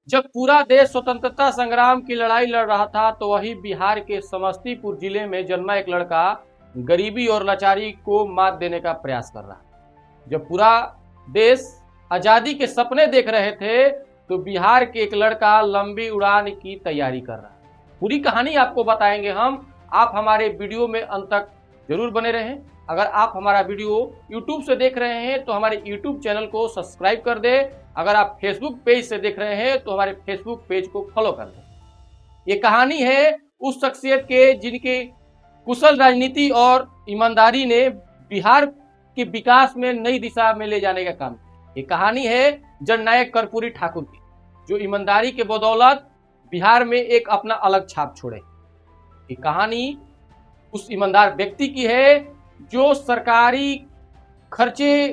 जब पूरा देश स्वतंत्रता संग्राम की लड़ाई लड़ रहा था तो वही बिहार के समस्तीपुर जिले में जन्मा एक लड़का गरीबी और लाचारी को मात देने का प्रयास कर रहा है। जब पूरा देश आजादी के सपने देख रहे थे तो बिहार के एक लड़का लंबी उड़ान की तैयारी कर रहा है। पूरी कहानी आपको बताएंगे हम, आप हमारे वीडियो में अंत तक जरूर बने रहें। अगर आप हमारा वीडियो YouTube से देख रहे हैं तो हमारे YouTube चैनल को सब्सक्राइब कर दें। अगर आप Facebook पेज से देख रहे हैं तो हमारे Facebook पेज को फॉलो कर दें। ये कहानी है उस शख्सियत के जिनके कुशल राजनीति और ईमानदारी ने बिहार के विकास में नई दिशा में ले जाने का काम किया। ये कहानी है जननायक कर्पूरी ठाकुर की, जो ईमानदारी के बदौलत बिहार में एक अपना अलग छाप छोड़े। ये कहानी उस ईमानदार व्यक्ति की है जो सरकारी खर्चे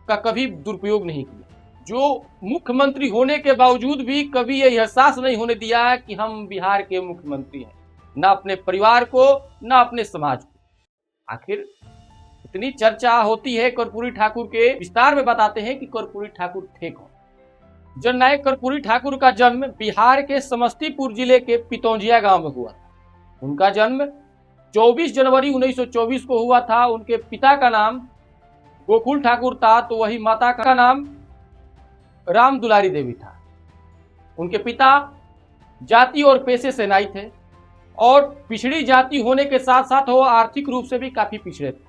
का कभी दुरुपयोग नहीं किया, जो मुख्यमंत्री होने के बावजूद भी कभी यह एहसास नहीं होने दिया कि हम बिहार के मुख्यमंत्री हैं, ना अपने परिवार को ना अपने समाज को। आखिर इतनी चर्चा होती है कर्पूरी ठाकुर के, विस्तार में बताते हैं कि कर्पूरी ठाकुर थे कौन। जननायक कर्पूरी ठाकुर का जन्म बिहार के समस्तीपुर जिले के पितौंजिया गांव में हुआ था। उनका जन्म 24 जनवरी 1924 को हुआ था। उनके पिता का नाम गोकुल ठाकुर था तो वही माता का नाम राम दुलारी देवी था। उनके पिता जाति और पेशे से नाई थे और पिछड़ी जाति होने के साथ साथ वो आर्थिक रूप से भी काफी पिछड़े थे।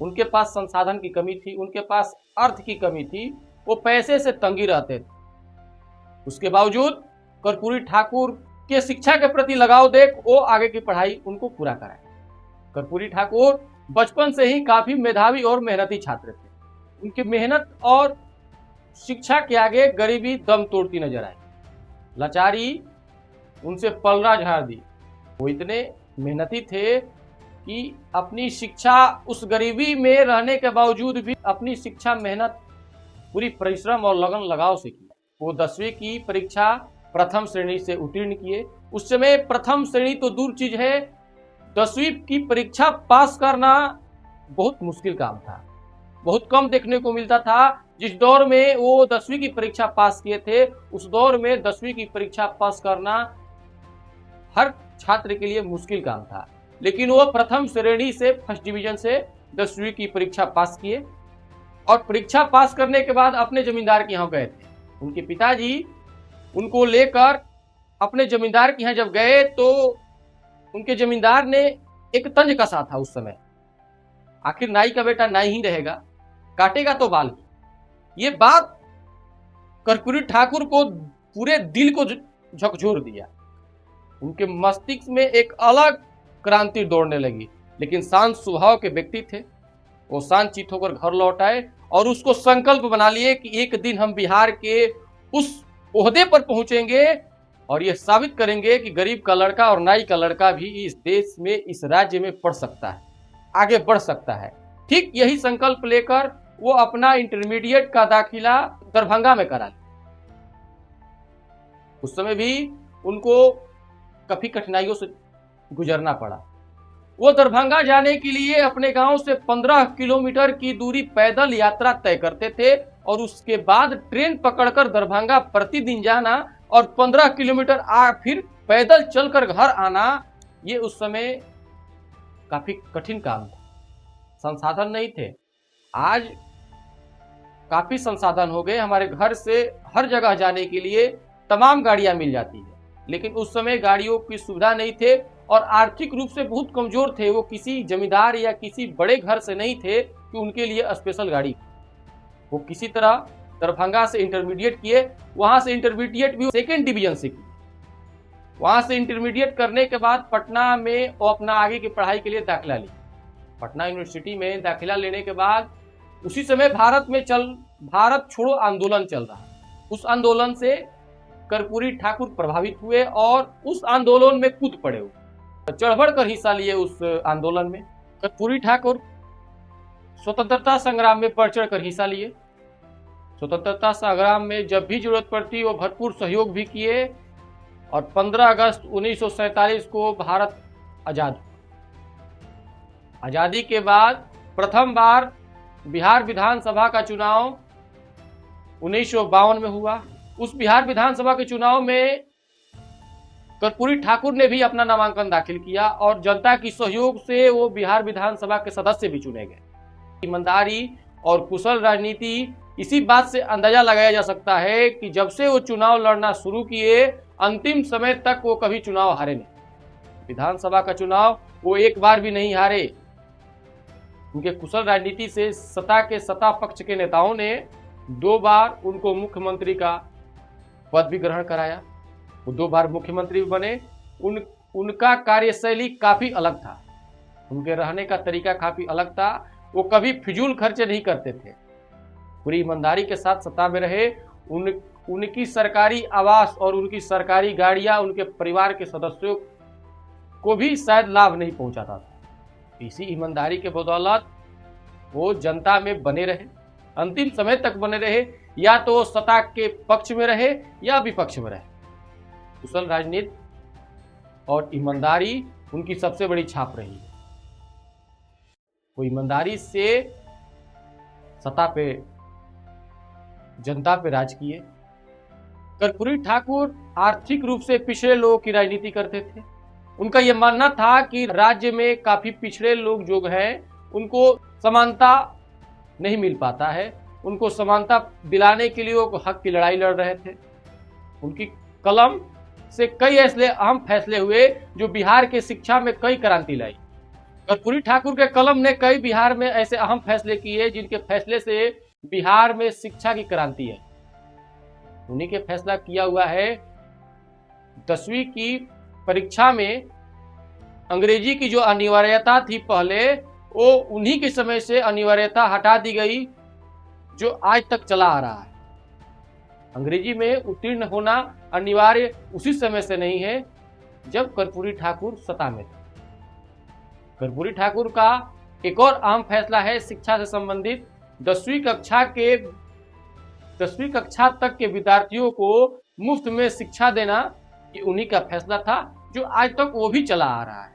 उनके पास संसाधन की कमी थी, उनके पास अर्थ की कमी थी, वो पैसे से तंगी रहते थे। उसके बावजूद कर्पूरी ठाकुर के शिक्षा के प्रति लगाव देख वो आगे की पढ़ाई उनको पूरा कराए। कर्पूरी ठाकुर बचपन से ही काफी मेधावी और मेहनती छात्र थे। उनकी मेहनत और शिक्षा के आगे गरीबी दम तोड़ती नजर आई, लाचारी उनसे पलड़ा झाड़ दी। वो इतने मेहनती थे कि अपनी शिक्षा उस गरीबी में रहने के बावजूद भी अपनी शिक्षा मेहनत पूरी परिश्रम और लगन लगाव से की। वो 10वीं की परीक्षा प्रथम श्रेणी से उत्तीर्ण किए। उस समय प्रथम श्रेणी तो दूर चीज है, 10वीं की परीक्षा पास करना बहुत मुश्किल काम था, बहुत कम देखने को मिलता था। जिस दौर में वो 10वीं की परीक्षा पास किए थे उस दौर में 10वीं की परीक्षा पास करना हर छात्र के लिए मुश्किल काम था, लेकिन वो प्रथम श्रेणी से फर्स्ट डिवीजन से 10वीं की परीक्षा पास किए और परीक्षा पास करने के बाद अपने जमींदार के यहाँ गए थे। उनके पिताजी उनको लेकर अपने जमींदार के यहाँ जब गए तो उनके जमींदार ने एक तंज कसा था उस समय। आखिर नाई का बेटा नाई ही रहेगा, काटेगा तो बाल ही। ये बात कर्पूरी ठाकुर को पूरे दिल को झकझोर दिया। उनके मस्तिष्क में एक अलग क्रांति दौड़ने लगी। लेकिन शांत स्वभाव के व्यक्ति थे, वो शांत चित्त होकर घर लौट आए और उसको संकल्प बना लिए कि एक दिन हम बिहार के उस ओहदे पर पहुंचेंगे और यह साबित करेंगे कि गरीब का लड़का और नाई का लड़का भी इस देश में, इस राज्य में पढ़ सकता है, आगे बढ़ सकता है। ठीक यही संकल्प लेकर वो अपना इंटरमीडिएट का दाखिला दरभंगा में करा लिया। उस समय भी उनको काफी कठिनाइयों से गुजरना पड़ा। वो दरभंगा जाने के लिए अपने गांव से 15 किलोमीटर की दूरी पैदल यात्रा तय करते थे और उसके बाद ट्रेन पकड़कर दरभंगा प्रतिदिन जाना और 15 किलोमीटर फिर पैदल चलकर घर आना, ये उस समय काफी कठिन काम था। संसाधन नहीं थे। आज काफी संसाधन हो गए, हमारे घर से हर जगह जाने के लिए तमाम गाड़ियां मिल जाती है, लेकिन उस समय गाड़ियों की सुविधा नहीं थे और आर्थिक रूप से बहुत कमजोर थे। वो किसी जमींदार या किसी बड़े घर से नहीं थे कि उनके लिए स्पेशल गाड़ी। वो किसी तरह दरभंगा से इंटरमीडिएट किए, वहां से इंटरमीडिएट भी सेकेंड डिवीजन से किए। वहां से इंटरमीडिएट करने के बाद पटना में वो अपना आगे की पढ़ाई के लिए दाखिला लिया। पटना यूनिवर्सिटी में दाखिला लेने के बाद उसी समय भारत छोड़ो आंदोलन चल रहा। उस आंदोलन से कर्पूरी ठाकुर प्रभावित हुए और उस आंदोलन में कूद पड़े हुए, चढ़ बढ़ कर हिस्सा लिए उस आंदोलन में। कर्पूरी ठाकुर स्वतंत्रता संग्राम में बढ़ चढ़ कर हिस्सा लिए। स्वतंत्रता संग्राम में जब भी जरूरत पड़ती वो भरपूर सहयोग भी किए और 15 अगस्त 1947 को भारत आजाद हुआ। आजादी के बाद प्रथम बार बिहार विधानसभा का चुनाव 1952 में हुआ। उस बिहार विधानसभा के चुनाव में कर्पूरी ठाकुर ने भी अपना नामांकन दाखिल किया और जनता की सहयोग से वो बिहार विधानसभा के सदस्य भी चुने गए। ईमानदारी और कुशल राजनीति, इसी बात से अंदाजा लगाया जा सकता है कि जब से वो चुनाव लड़ना शुरू किए अंतिम समय तक वो कभी चुनाव हारे नहीं। विधानसभा का चुनाव वो एक बार भी नहीं हारे। उनके कुशल राजनीति से सत्ता पक्ष के नेताओं ने 2 बार उनको मुख्यमंत्री का पद भी ग्रहण कराया। वो 2 बार मुख्यमंत्री बने। उनका कार्यशैली काफी अलग था, उनके रहने का तरीका काफी अलग था। वो कभी फिजूल खर्चे नहीं करते थे, पूरी ईमानदारी के साथ सत्ता में रहे। उनकी सरकारी आवास और उनकी सरकारी गाड़ियां उनके परिवार के सदस्यों को भी शायद लाभ नहीं पहुंचाता था। इसी ईमानदारी के बदौलत वो जनता में बने रहे, अंतिम समय तक बने रहे, या तो वो सत्ता के पक्ष में रहे या विपक्ष में रहे। कुशल राजनीति और ईमानदारी उनकी सबसे बड़ी छाप रही है। वो ईमानदारी से सत्ता पे, जनता पे राज किए। कर्पूरी ठाकुर आर्थिक रूप से पिछड़े लोगों की राजनीति करते थे। उनका यह मानना था कि राज्य में काफी पिछड़े लोग जो हैं उनको समानता नहीं मिल पाता है। उनको समानता दिलाने के लिए वो हक की लड़ाई लड़ रहे थे। उनकी कलम से कई ऐसे अहम फैसले हुए जो बिहार के शिक्षा में कई क्रांति लाई। कर्पूरी ठाकुर के कलम ने कई बिहार में ऐसे अहम फैसले किए जिनके फैसले से बिहार में शिक्षा की क्रांति है। उन्हीं के फैसला किया हुआ है 10वीं की परीक्षा में अंग्रेजी की जो अनिवार्यता थी पहले, वो उन्हीं के समय से अनिवार्यता हटा दी गई जो आज तक चला आ रहा है। अंग्रेजी में उत्तीर्ण होना अनिवार्य उसी समय से नहीं है जब कर्पूरी ठाकुर सत्ता में थे। कर्पूरी ठाकुर का एक और अहम फैसला है शिक्षा से संबंधित। 10वीं कक्षा तक के विद्यार्थियों को मुफ्त में शिक्षा देना, ये उन्हीं का फैसला था जो आज तक वो भी चला आ रहा है।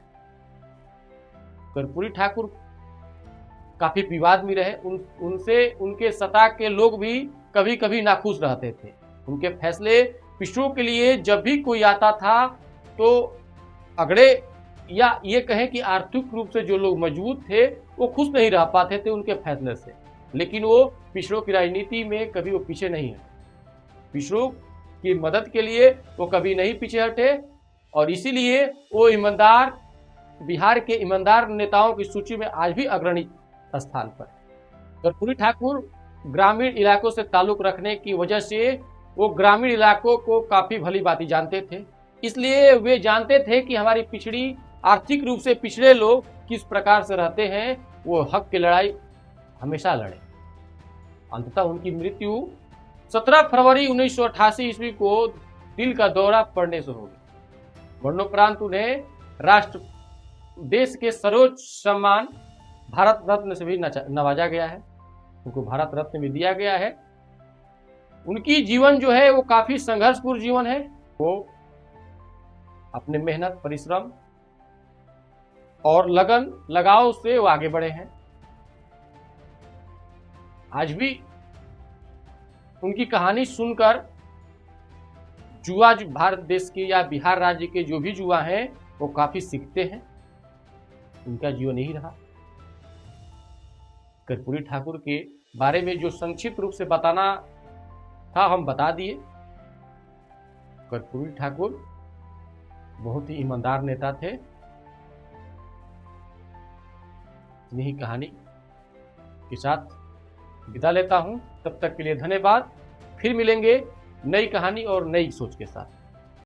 कर्पूरी ठाकुर काफी विवाद में रहे। उनसे उनके सत्ता के लोग भी कभी कभी नाखुश रहते थे। उनके फैसले पिछड़ों के लिए जब भी कोई आता था तो अगड़े, या ये कहें कि आर्थिक रूप से जो लोग मजबूत थे वो खुश नहीं रह पाते थे उनके फैसले से। लेकिन वो पिछड़ों की राजनीति में कभी वो पीछे नहीं हटे। पिछड़ों की मदद के लिए वो कभी नहीं पीछे हटे और इसीलिए वो ईमानदार, बिहार के ईमानदार नेताओं की सूची में आज भी अग्रणी स्थान पर। कर्पूरी ठाकुर ग्रामीण इलाकों से ताल्लुक रखने की वजह से वो ग्रामीण इलाकों को काफी भली भांति जानते थे। इसलिए वे जानते थे कि हमारी पिछड़ी, आर्थिक रूप से पिछड़े लोग किस प्रकार से रहते हैं। वो हक की लड़ाई हमेशा लड़े। अंततः उनकी मृत्यु 17 फरवरी 1988 ईस्वी को दिल का दौरा पड़ने से हो गई। मरणोपरांत उन्हें देश के सर्वोच्च सम्मान भारत रत्न से भी नवाजा गया है। उनको भारत रत्न भी दिया गया है। उनकी जीवन जो है वो काफी संघर्षपूर्ण जीवन है। वो अपने मेहनत, परिश्रम और लगन लगाव से वो आगे बढ़े हैं। आज भी उनकी कहानी सुनकर युवा, जो भारत देश के या बिहार राज्य के जो भी युवा हैं वो काफी सीखते हैं। उनका जीवन यही रहा। कर्पूरी ठाकुर के बारे में जो संक्षिप्त रूप से बताना था हम बता दिए। कर्पूरी ठाकुर बहुत ही ईमानदार नेता थे। इन्हीं कहानी के साथ विदा लेता हूं। तब तक के लिए धन्यवाद। फिर मिलेंगे नई कहानी और नई सोच के साथ।